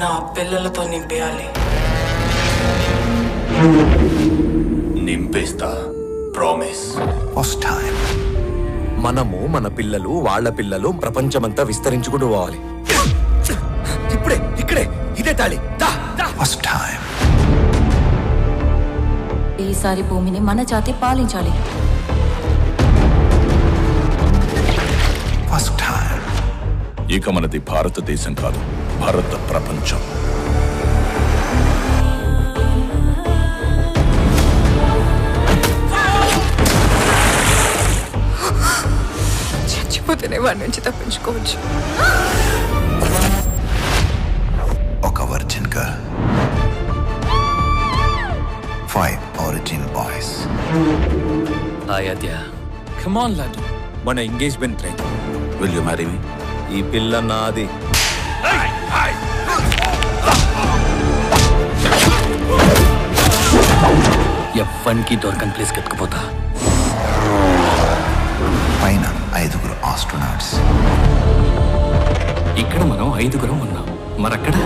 నా పిల్లలతో నింపేయాలి. నింపేస్తా, promise. First time మనము మన పిల్లలు వాళ్ళ పిల్లలు ప్రపంచమంతా విస్తరించుకుంటూ పోవాలి. ఇప్పుడే ఇక్కడే ఇదే తాళి. ఫస్ట్ టైం ఈసారి భూమిని మన జాతి పాలించాలి. ఫస్ట్ టైం ఇక మనది భారతదేశం కాదు, భారత ప్రపంచం. చచ్చిపోతేనే వాడి నుంచి తప్పించుకోవచ్చు. ఒక వర్జిన్ గర్ల్, 5 ఒరిజిన్ బాయ్స్. ఆయాద్య, కమ్ ఆన్ లడ్, మన engagement ring. Will you marry me? ఈ పిల్ల నాది. ఎవ్వనికి దొరకని ప్లేస్ కెత్తుకుపోతా. పైన 5 ఆస్ట్రోనాట్స్. ఇక్కడ మనం 5 ఉన్నాం, మరక్కడ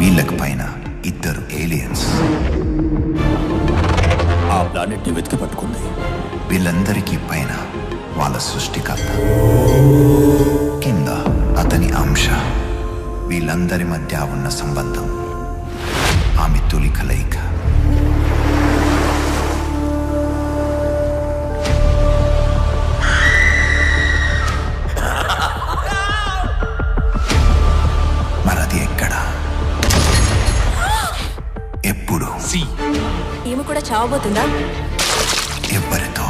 వీళ్ళకి పైన 2 ఏలియన్స్. ఆ ప్లానెట్ ని వెతికి పట్టుకుంది. వీళ్ళందరికీ పైన వాళ్ళ సృష్టికర్త, కింద అతని అంశ. వీళ్ళందరి మధ్య ఉన్న సంబంధం ఆమె తొలి కలయిక. మరది ఎక్కడ, ఎప్పుడు, ఈమె కూడా చావబోతుందా? ఎవరితో,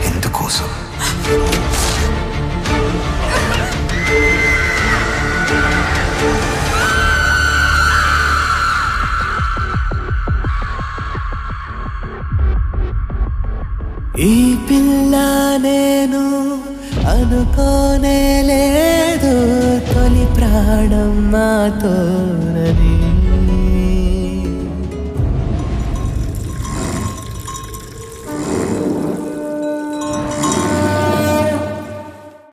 ఎందుకోసం? ఈ పిల్ల నేను అనుకోనే లేదు, తొలి ప్రాణం నాతోనని.